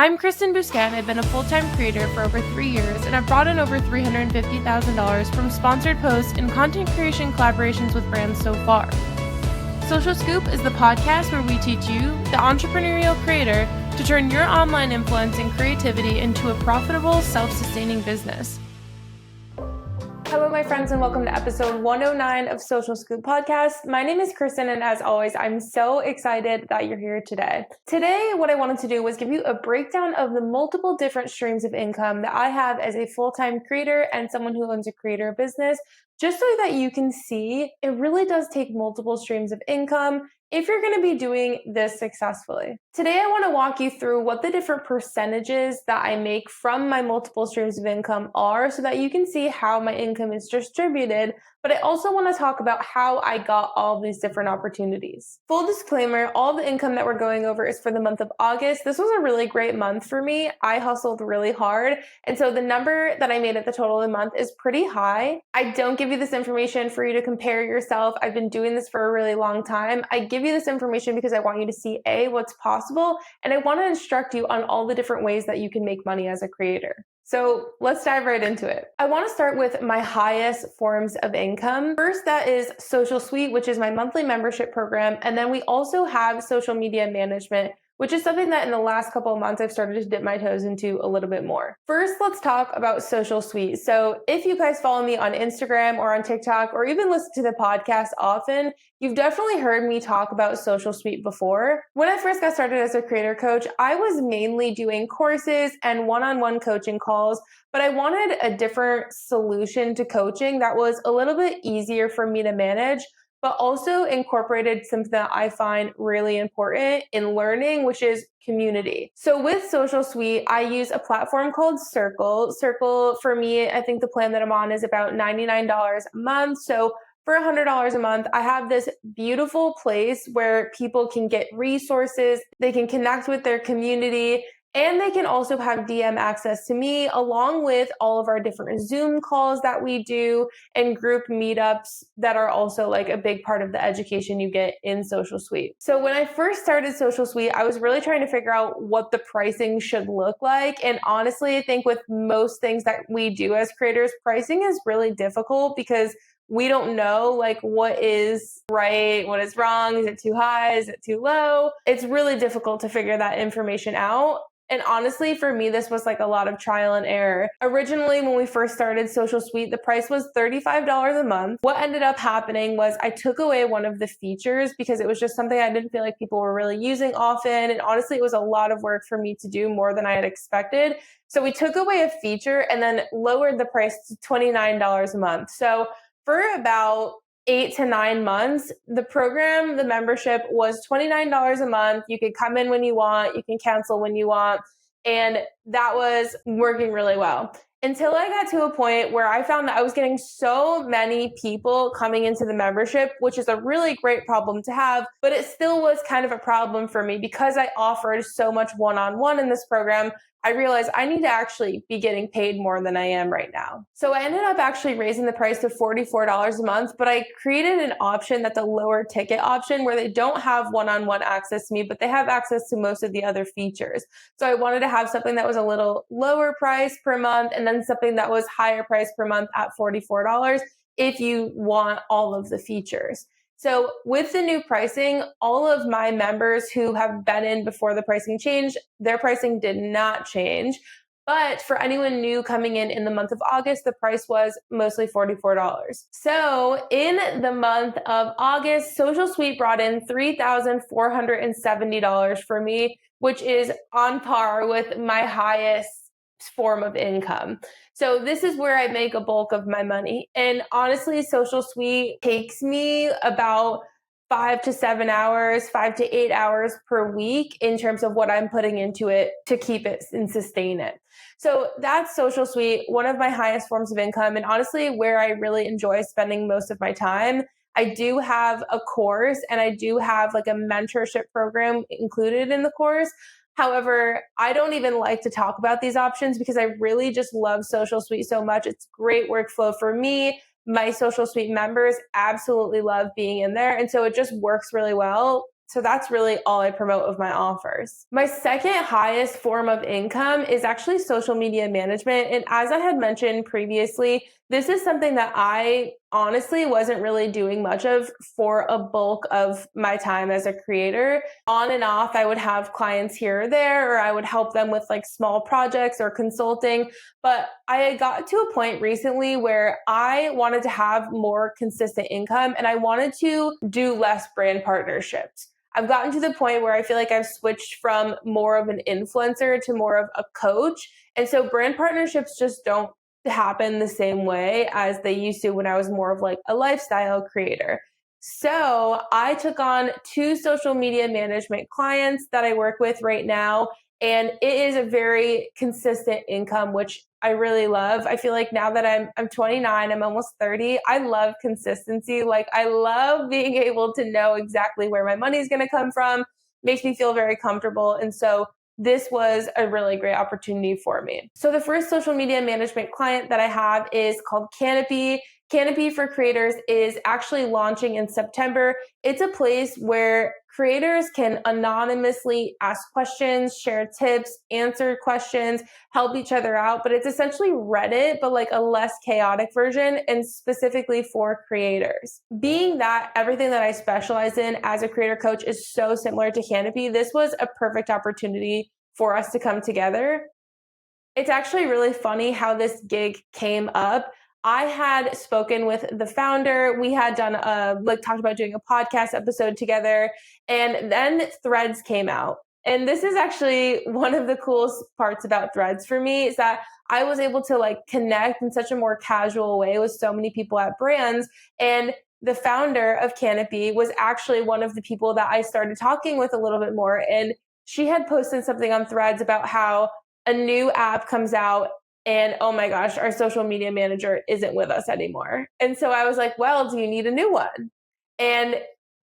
I'm Kristen Busquet, and I've been a full-time creator for over 3 years, and I've brought in over $350,000 from sponsored posts and content creation collaborations with brands so far. Social Scoop is the podcast where we teach you, the entrepreneurial creator, to turn your online influence and creativity into a profitable, self-sustaining business. Hello, my friends, and welcome to episode 109 of Social Scoop Podcast. My name is Kristen, and as always, I'm so excited that you're here today. Today, what I wanted to do was give you a breakdown of the multiple different streams of income that I have as a full-time creator and someone who owns a creator business, just so that you can see it really does take multiple streams of income if you're going to be doing this successfully. Today, I want to walk you through what the different percentages that I make from my multiple streams of income are so that you can see how my income is distributed. But I also want to talk about how I got all these different opportunities. Full disclaimer, all the income that we're going over is for the month of August. This was a really great month for me. I hustled really hard. And so the number that I made at the total of the month is pretty high. I don't give you this information for you to compare yourself. I've been doing this for a really long time. I give you this information because I want you to see what's possible, and I want to instruct you on all the different ways that you can make money as a creator. So let's dive right into it. I want to start with my highest forms of income. First, that is Social Suite, which is my monthly membership program. And then we also have social media management, which is something that in the last couple of months I've started to dip my toes into a little bit more. First, let's talk about Social Suite. So if you guys follow me on Instagram or on TikTok or even listen to the podcast often, you've definitely heard me talk about Social Suite before. When I first got started as a creator coach, I was mainly doing courses and one-on-one coaching calls, but I wanted a different solution to coaching that was a little bit easier for me to manage, but also incorporated something that I find really important in learning, which is community. So with Social Suite, I use a platform called Circle. Circle, for me, I think the plan that I'm on is about $99 a month. So for $100 a month, I have this beautiful place where people can get resources, they can connect with their community, and they can also have DM access to me along with all of our different Zoom calls that we do and group meetups that are also like a big part of the education you get in Social Suite. So when I first started Social Suite, I was really trying to figure out what the pricing should look like. And honestly, I think with most things that we do as creators, pricing is really difficult because we don't know like what is right, what is wrong, is it too high, is it too low? It's really difficult to figure that information out. And honestly, for me, this was like a lot of trial and error. Originally, when we first started Social Suite, the price was $35 a month. What ended up happening was I took away one of the features because it was just something I didn't feel like people were really using often. And honestly, it was a lot of work for me to do, more than I had expected. So we took away a feature and then lowered the price to $29 a month. So for about 8 to 9 months, the program, the membership was $29 a month. You could come in when you want, you can cancel when you want. And that was working really well until I got to a point where I found that I was getting so many people coming into the membership, which is a really great problem to have, but it still was kind of a problem for me because I offered so much one-on-one in this program. I realized I need to actually be getting paid more than I am right now. So I ended up actually raising the price to $44 a month, but I created an option that's a lower ticket option where they don't have one-on-one access to me, but they have access to most of the other features. So I wanted to have something that was a little lower price per month and then something that was higher price per month at $44 if you want all of the features. So with the new pricing, all of my members who have been in before the pricing changed, their pricing did not change. But for anyone new coming in the month of August, the price was mostly $44. So in the month of August, Social Suite brought in $3,470 for me, which is on par with my highest form of income. So this is where I make a bulk of my money. And honestly, Social Suite takes me about 5 to 7 hours, 5 to 8 hours per week in terms of what I'm putting into it to keep it and sustain it. So that's Social Suite, one of my highest forms of income, and honestly, where I really enjoy spending most of my time. I do have a course and I do have like a mentorship program included in the course. However, I don't even like to talk about these options because I really just love Social Suite so much. It's great workflow for me. My Social Suite members absolutely love being in there. And so it just works really well So that's really all I promote of my offers. My second highest form of income is actually social media management. And as I had mentioned previously, this is something that I honestly wasn't really doing much of for a bulk of my time as a creator. On and off, I would have clients here or there, or I would help them with like small projects or consulting. But I got to a point recently where I wanted to have more consistent income and I wanted to do less brand partnerships. I've gotten to the point where I feel like I've switched from more of an influencer to more of a coach. And so brand partnerships just don't happen the same way as they used to when I was more of like a lifestyle creator. So I took on 2 social media management clients that I work with right now. And it is a very consistent income, which I really love. I feel like now that I'm 29, I'm almost 30. I love consistency. Like I love being able to know exactly where my money is going to come from. Makes me feel very comfortable. And so this was a really great opportunity for me. So the first social media management client that I have is called Canopy. Canopy for Creators is actually launching in September. It's a place where creators can anonymously ask questions, share tips, answer questions, help each other out. But it's essentially Reddit, but like a less chaotic version and specifically for creators. Being that everything that I specialize in as a creator coach is so similar to Canopy, this was a perfect opportunity for us to come together. It's actually really funny how this gig came up. I had spoken with the founder. We had done talked about doing a podcast episode together, and then Threads came out. And this is actually one of the coolest parts about Threads for me is that I was able to like connect in such a more casual way with so many people at brands. And the founder of Canopy was actually one of the people that I started talking with a little bit more. And she had posted something on Threads about how a new app comes out and oh my gosh, our social media manager isn't with us anymore. And so I was like, well, do you need a new one? And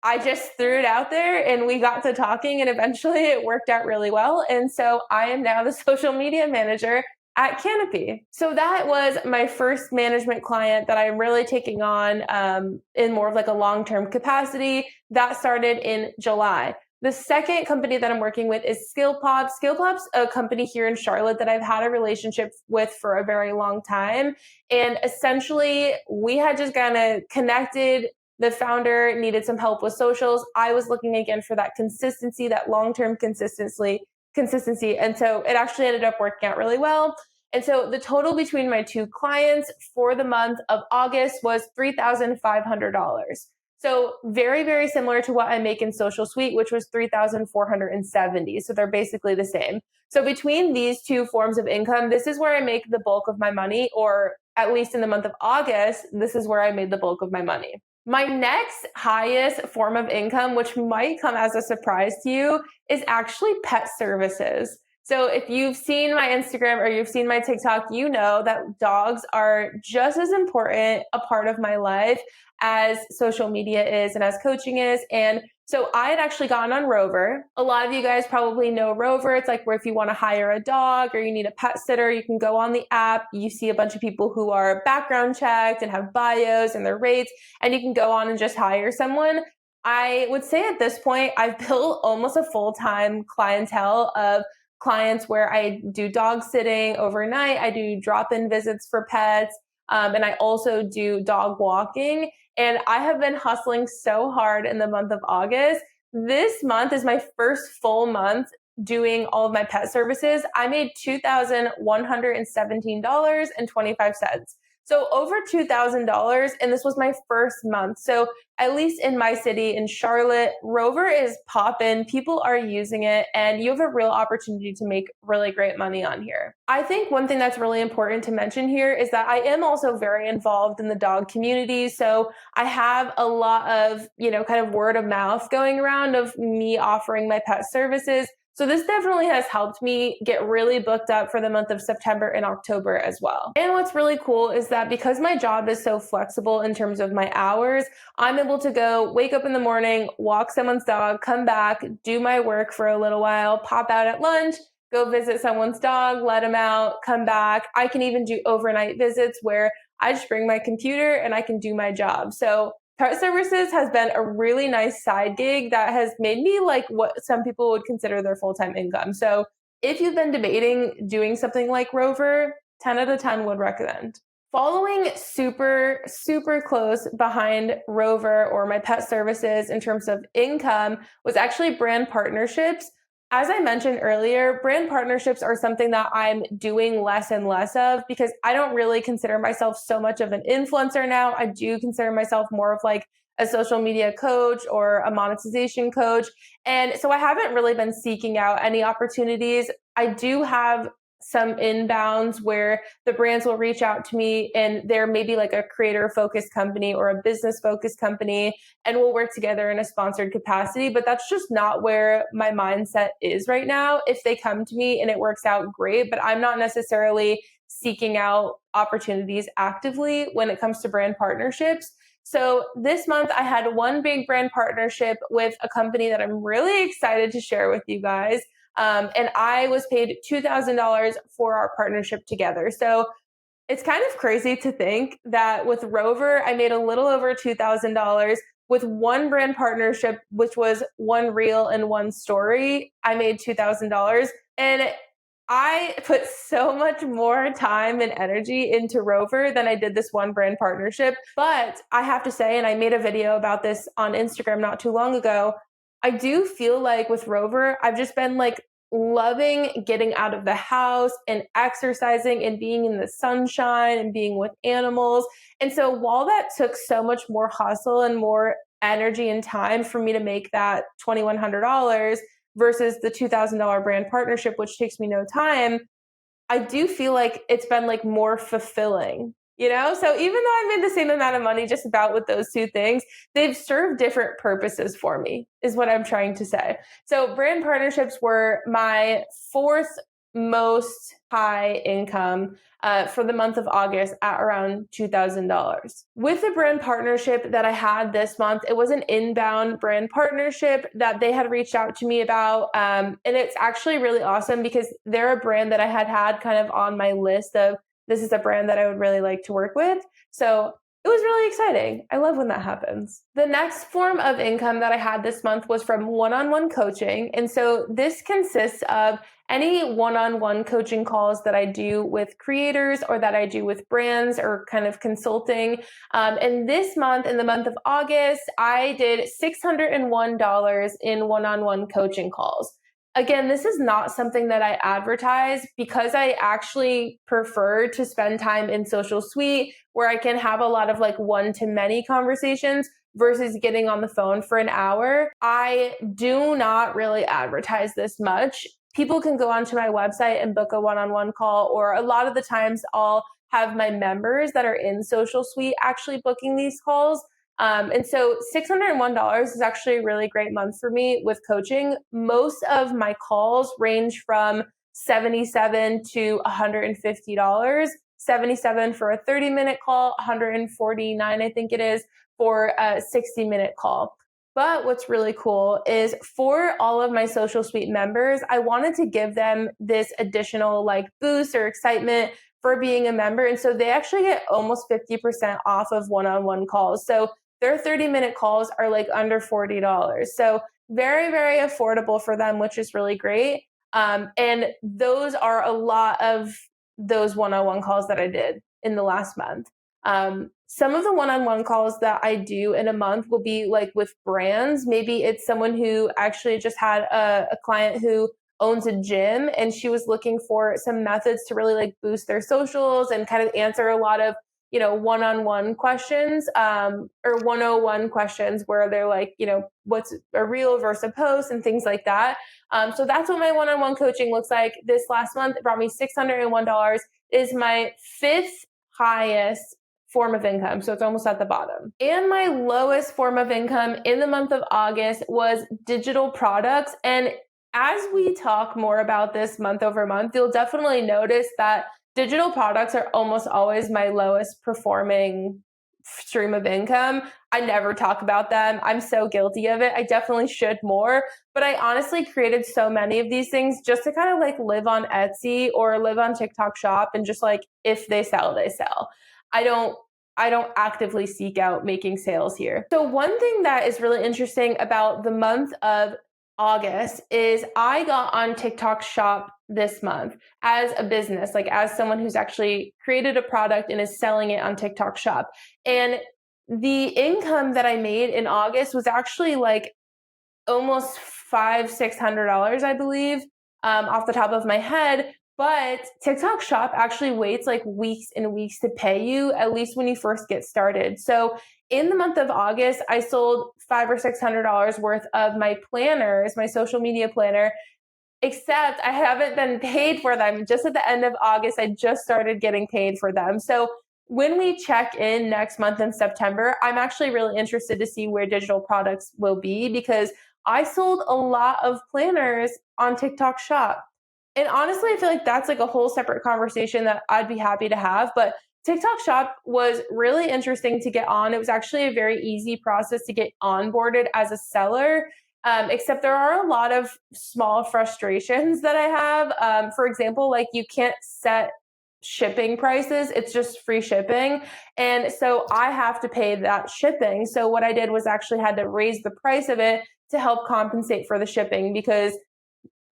I just threw it out there and we got to talking and eventually it worked out really well. And so I am now the social media manager at Canopy. So that was my first management client that I'm really taking on in more of like a long-term capacity. That started in July. The second company that I'm working with is Skillpop. Skillpop's a company here in Charlotte that I've had a relationship with for a very long time. And essentially, we had just kind of connected. The founder needed some help with socials. I was looking again for that consistency, that long-term consistency. And so it actually ended up working out really well. And so the total between my 2 clients for the month of August was $3,500. So very, very similar to what I make in Social Suite, which was $3,470. So they're basically the same. So between these 2 forms of income, this is where I make the bulk of my money, or at least in the month of August, this is where I made the bulk of my money. My next highest form of income, which might come as a surprise to you, is actually pet services. So if you've seen my Instagram or you've seen my TikTok, you know that dogs are just as important a part of my life as social media is and as coaching is. And so I had actually gotten on Rover. A lot of you guys probably know Rover. It's like where if you want to hire a dog or you need a pet sitter, you can go on the app. You see a bunch of people who are background checked and have bios and their rates, and you can go on and just hire someone. I would say at this point, I've built almost a full-time clientele of clients where I do dog sitting overnight. I do drop-in visits for pets. And I also do dog walking. And I have been hustling so hard in the month of August. This month is my first full month doing all of my pet services. I made $2,117.25. So over $2,000. And this was my first month. So at least in my city in Charlotte, Rover is poppin'. People are using it and you have a real opportunity to make really great money on here. I think one thing that's really important to mention here is that I am also very involved in the dog community. So I have a lot of, kind of word of mouth going around of me offering my pet services. So this definitely has helped me get really booked up for the month of September and October as well. And what's really cool is that because my job is so flexible in terms of my hours, I'm able to go wake up in the morning, walk someone's dog, come back, do my work for a little while, pop out at lunch, go visit someone's dog, let them out, come back. I can even do overnight visits where I just bring my computer and I can do my job. So Pet services has been a really nice side gig that has made me like what some people would consider their full-time income. So if you've been debating doing something like Rover, 10 out of 10 would recommend. Following super, super close behind Rover or my pet services in terms of income was actually brand partnerships. As I mentioned earlier, brand partnerships are something that I'm doing less and less of because I don't really consider myself so much of an influencer now. I do consider myself more of like a social media coach or a monetization coach. And so I haven't really been seeking out any opportunities. I do have some inbounds where the brands will reach out to me and they're maybe like a creator focused company or a business focused company and we'll work together in a sponsored capacity. But that's just not where my mindset is right now. If they come to me and it works out, great, but I'm not necessarily seeking out opportunities actively when it comes to brand partnerships. So this month I had one big brand partnership with a company that I'm really excited to share with you guys. And I was paid $2,000 for our partnership together. So it's kind of crazy to think that with Rover, I made a little over $2,000. With one brand partnership, which was one reel and one story, I made $2,000. And I put so much more time and energy into Rover than I did this one brand partnership. But I have to say, and I made a video about this on Instagram not too long ago, I do feel like with Rover, I've just been like loving getting out of the house and exercising and being in the sunshine and being with animals. And so while that took so much more hustle and more energy and time for me to make that $2,100 versus the $2,000 brand partnership, which takes me no time, I do feel like it's been like more fulfilling, you know? So even though I made the same amount of money just about with those two things, they've served different purposes for me, is what I'm trying to say. So brand partnerships were my fourth most high income for the month of August at around $2,000. With the brand partnership that I had this month, it was an inbound brand partnership that they had reached out to me about. And it's actually really awesome because they're a brand that I had kind of on my list of this is a brand that I would really like to work with. So it was really exciting. I love when that happens. The next form of income that I had this month was from one-on-one coaching. And so this consists of any one-on-one coaching calls that I do with creators or that I do with brands or kind of consulting. And this month, in the month of August, I did $601 in one-on-one coaching calls. Again, this is not something that I advertise because I actually prefer to spend time in Social Suite where I can have a lot of like one-to-many conversations versus getting on the phone for an hour. I do not really advertise this much. People can go onto my website and book a one-on-one call, or a lot of the times I'll have my members that are in Social Suite actually booking these calls. And so $601 is actually a really great month for me with coaching. Most of my calls range from $77 to $150. 77 for a 30-minute call, 149 I think it is for a 60-minute call. But what's really cool is for all of my Social Suite members, I wanted to give them this additional like boost or excitement for being a member. And so they actually get almost 50% off of one-on-one calls. So their 30-minute calls are like under $40. So very, very affordable for them, which is really great. And those are a lot of those one-on-one calls that I did in the last month. Some of the one-on-one calls that I do in a month will be like with brands. Maybe it's someone who actually just had a client who owns a gym and she was looking for some methods to really like boost their socials and kind of answer a lot of one-on-one questions or 101 questions where they're like, what's a reel versus a post and things like that. So that's what my one-on-one coaching looks like. This last month, it brought me $601. It is my fifth highest form of income. So it's almost at the bottom. And my lowest form of income in the month of August was digital products. And as we talk more about this month over month, you'll definitely notice that digital products are almost always my lowest performing stream of income. I never talk about them. I'm so guilty of it. I definitely should more, but I honestly created so many of these things just to kind of like live on Etsy or live on TikTok Shop and just like if they sell, they sell. I I don't actively seek out making sales here. So one thing that is really interesting about the month of August is I got on TikTok Shop this month as a business, like as someone who's actually created a product and is selling it on TikTok Shop. And the income that I made in August was actually like almost $500-600, I believe, off the top of my head. But TikTok Shop actually waits like weeks and weeks to pay you, at least when you first get started. So in the month of August, I sold $500 or $600 worth of my planners, my social media planner, except I haven't been paid for them. Just at the end of August, I just started getting paid for them. So when we check in next month in September, I'm actually really interested to see where digital products will be because I sold a lot of planners on TikTok Shop. And honestly, I feel like that's like a whole separate conversation that I'd be happy to have. But TikTok Shop was really interesting to get on. It was actually a very easy process to get onboarded as a seller. Except there are a lot of small frustrations that I have. For example, like you can't set shipping prices, it's just free shipping. And so I have to pay that shipping. So what I did was actually had to raise the price of it to help compensate for the shipping because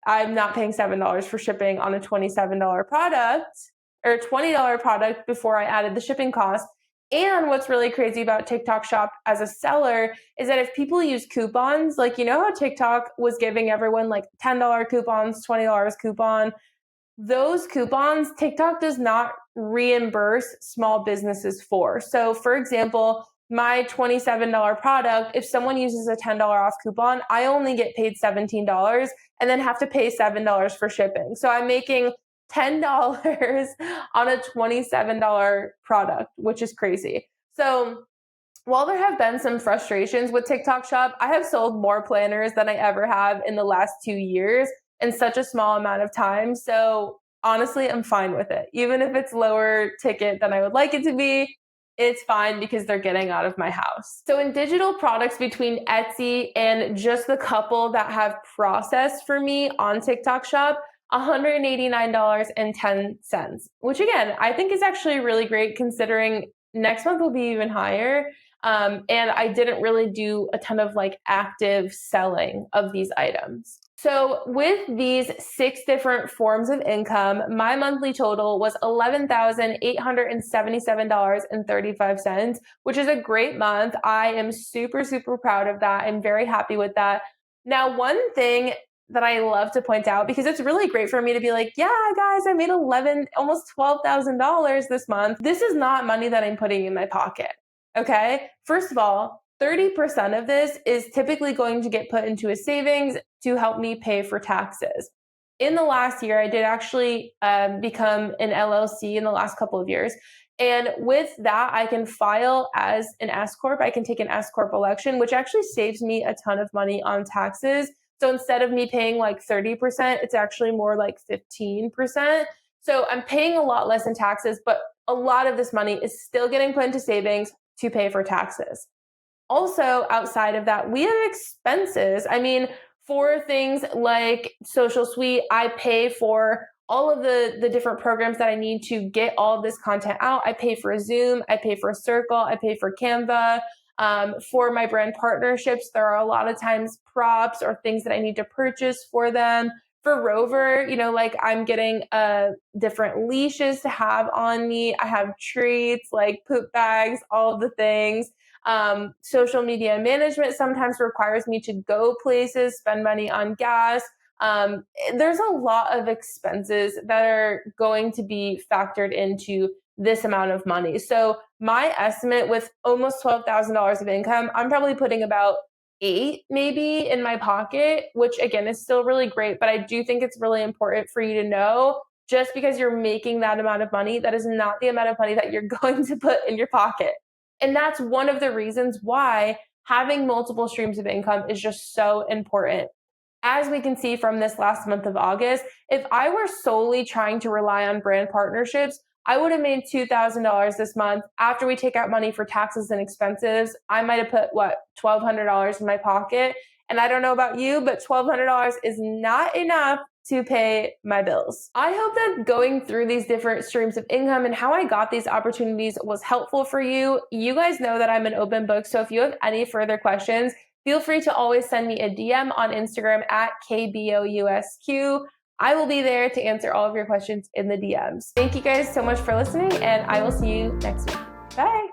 I'm not paying $7 for shipping on a $27 product or $20 product before I added the shipping cost. And what's really crazy about TikTok Shop as a seller is that if people use coupons, like you know how TikTok was giving everyone like $10 coupons, $20 coupon, those coupons, TikTok does not reimburse small businesses for. So, for example, my $27 product, if someone uses a $10 off coupon, I only get paid $17 and then have to pay $7 for shipping. So, I'm making $10 on a $27 product, which is crazy. So, while there have been some frustrations with TikTok Shop, I have sold more planners than I ever have in the last 2 years in such a small amount of time. So honestly, I'm fine with it. Even if it's lower ticket than I would like it to be, it's fine because they're getting out of my house. So in digital products between Etsy and just the couple that have processed for me on TikTok Shop, $189.10, which again, I think is actually really great considering next month will be even higher. And I didn't really do a ton of like active selling of these items. So with these 6 different forms of income, my monthly total was $11,877.35, which is a great month. I am super, super proud of that. I'm very happy with that. Now, one thing that I love to point out, because it's really great for me to be like, yeah, guys, I made almost $12,000 this month. This is not money that I'm putting in my pocket. Okay. First of all, 30% of this is typically going to get put into a savings to help me pay for taxes. In the last year, I did actually become an LLC in the last couple of years. And with that, I can file as an S Corp. I can take an S Corp election, which actually saves me a ton of money on taxes. So instead of me paying like 30%, it's actually more like 15%. So I'm paying a lot less in taxes, but a lot of this money is still getting put into savings to pay for taxes. Also, outside of that, we have expenses. I mean, for things like Social Suite, I pay for all of the different programs that I need to get all of this content out. I pay for Zoom, I pay for Circle, I pay for Canva. For my brand partnerships, there are a lot of times props or things that I need to purchase for them. For Rover, like I'm getting different leashes to have on me. I have treats like poop bags, all of the things. Social media management sometimes requires me to go places, spend money on gas. There's a lot of expenses that are going to be factored into this amount of money. So my estimate with almost $12,000 of income, I'm probably putting about 8 maybe in my pocket, which again is still really great. But I do think it's really important for you to know just because you're making that amount of money, that is not the amount of money that you're going to put in your pocket. And that's one of the reasons why having multiple streams of income is just so important. As we can see from this last month of August, if I were solely trying to rely on brand partnerships, I would have made $2,000 this month. After we take out money for taxes and expenses, I might have put $1,200 in my pocket. And I don't know about you, but $1,200 is not enough to pay my bills. I hope that going through these different streams of income and how I got these opportunities was helpful for you. You guys know that I'm an open book, so if you have any further questions, feel free to always send me a DM on Instagram at KBOUSQ. I will be there to answer all of your questions in the DMs. Thank you guys so much for listening, and I will see you next week. Bye.